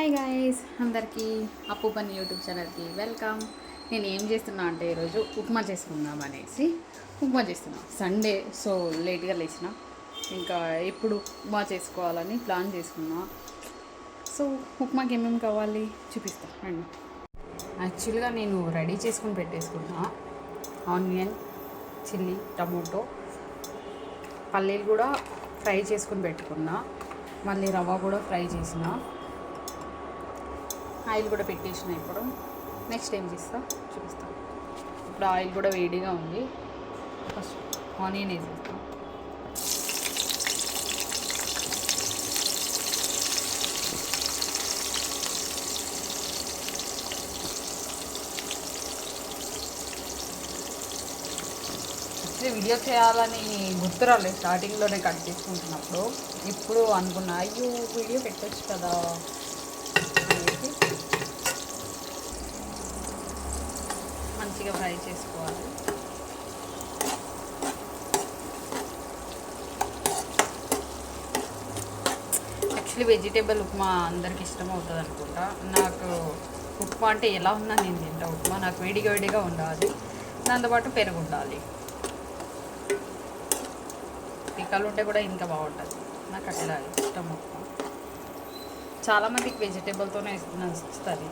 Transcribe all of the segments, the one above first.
Hi guys, అందరికీ అప్పు పని యూట్యూబ్ ఛానల్కి వెల్కమ్. నేను ఏం చేస్తున్నా అంటే ఈరోజు ఉప్మా చేసుకుందాం అనేసి ఉప్మా చేస్తున్నా. సండే సో లేట్గా లేచిన, ఇంకా ఎప్పుడు ఉప్మా చేసుకోవాలని ప్లాన్ చేసుకున్నా. సో ఉప్మాకి ఏమేమి కావాలి చూపిస్తా అండి. యాక్చువల్గా నేను రెడీ చేసుకుని పెట్టేసుకున్నా. ఆనియన్, చిల్లీ, టమోటో, పల్లీలు కూడా ఫ్రై చేసుకుని పెట్టుకున్నా. మళ్ళీ రవ్వ కూడా ఫ్రై చేసిన, ఆయిల్ కూడా పెట్టేసిన. ఇప్పుడు నెక్స్ట్ ఏం చేస్తా చూపిస్తాను. ఇప్పుడు ఆయిల్ కూడా వేడిగా ఉంది. ఫస్ట్ ఆనియన్ వేసేస్తాం. వీడియో చేయాలని గుర్తు రాలేదు స్టార్టింగ్లోనే కట్ చేసుకుంటున్నప్పుడు. ఇప్పుడు అనుకున్నా అయ్యో వీడియో పెట్టచ్చు కదా అనేసి మంచిగా ఫ్రై చేసుకోవాలి. యాక్చువల్లీ వెజిటేబుల్ ఉప్మా అందరికి ఇష్టం అవుతుంది అనుకుంటా. నాకు ఉప్మా అంటే ఎలా ఉన్నా నేను తింటా. ఉప్మా నాకు వేడిగా వేడిగా ఉండాలి, దాంతోపాటు పెరుగు ఉండాలి. పిక్కలు ఉంటే కూడా ఇంకా బాగుంటుంది. నాకు అట్లా ఇష్టం ఉప్మా. చాలామందికి వెజిటేబుల్తోనే నచ్చుతుంది.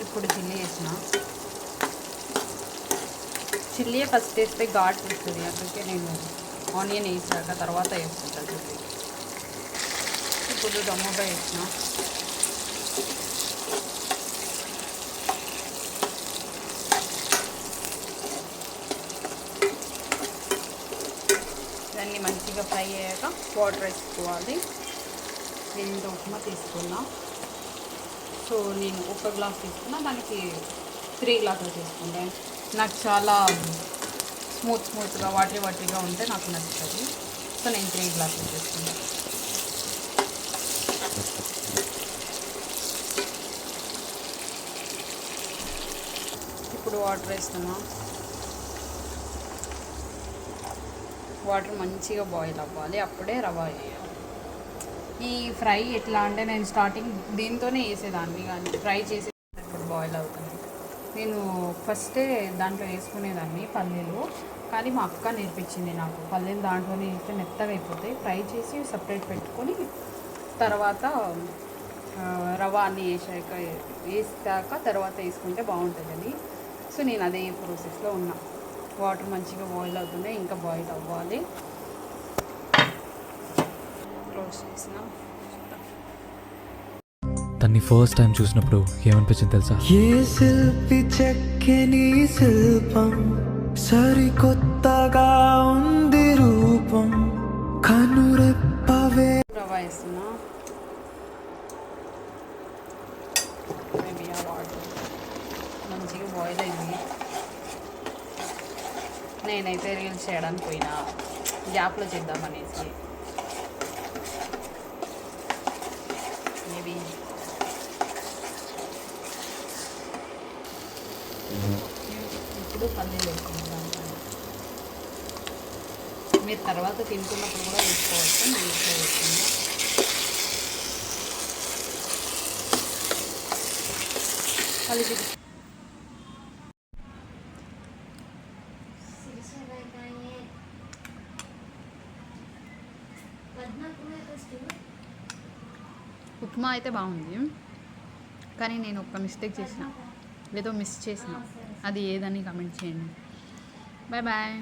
ఇప్పుడు చిల్లీ వేసిన. చిల్లీ ఫస్ట్ వేస్తే ఘాట్ వస్తుంది, అందుకే నేను ఆనియన్ వేసాక తర్వాత వేసుకుంటాను చిల్లీ. ఇప్పుడు టమోటో వేసిన. దాన్ని మంచిగా ఫ్రై అయ్యాక వాటర్ వేసుకోవాలి. నేను ఉప్మా తీసుకున్నా. సో నేను ఒక గ్లాస్ తీసుకున్నా, దానికి 3 గ్లాసులు తీసుకుంటాను. నాకు చాలా స్మూత్గా వాటరీగా ఉంటే నాకు నచ్చుతుంది. సో నేను 3 గ్లాసులు తీసుకున్నాను. ఇప్పుడు వాటర్ వేస్తున్నా. వాటర్ మంచిగా బాయిల్ అవ్వాలి, అప్పుడే రవ్వ వేయాలి. ఈ ఫ్రై ఎట్లా అంటే నేను స్టార్టింగ్ దీంతోనే వేసేదాన్ని, కానీ ఫ్రై చేసి ఇప్పుడు బాయిల్ అవుతుంది. నేను ఫస్టే దాంట్లో వేసుకునేదాన్ని పల్లీలు, కానీ మా అక్క నేర్పించింది నాకు. పల్లీలు దాంట్లోనే వేస్తే మెత్తగా అయిపోతాయి. ఫ్రై చేసి సపరేట్ పెట్టుకొని తర్వాత రవ్వ అన్నీ వేసాక తర్వాత వేసుకుంటే బాగుంటుందని. సో నేను అదే ప్రాసెస్లో ఉన్నా. వాటర్ మంచిగా బాయిల్ అవుతున్నాయి, ఇంకా బాయిల్ అవ్వాలి. క్లోజ్ చేసిన. తన్ని ఫస్ట్ టైం చూసినప్పుడు ఏమనిపించింది తెలుసా? ఏ శిల్పి చెక్కని శిల్పం, సరికొత్తగా ఉంది రూపం, కనురెప్పవే. రవ్వ వేస్తున్నా. వాటర్ మంచిగా బాయిల్ అయింది. నేనైతే రీల్స్ చేయడానికి పోయినా, గ్యాప్లో చేద్దామనేసి. మేబీ ఇప్పుడు పల్లీలు వేసుకుంటాను. మీరు తర్వాత తింటున్నప్పుడు కూడా వేసుకోవచ్చు. నేను ఇట్లా వేసుకున్నా. కలిపి ఉప్మా అయితే బాగుంది, కానీ నేను ఒక మిస్టేక్ చేసిన, ఏదో మిస్ చేసిన. అది ఏదని కామెంట్ చేయండి. Bye bye.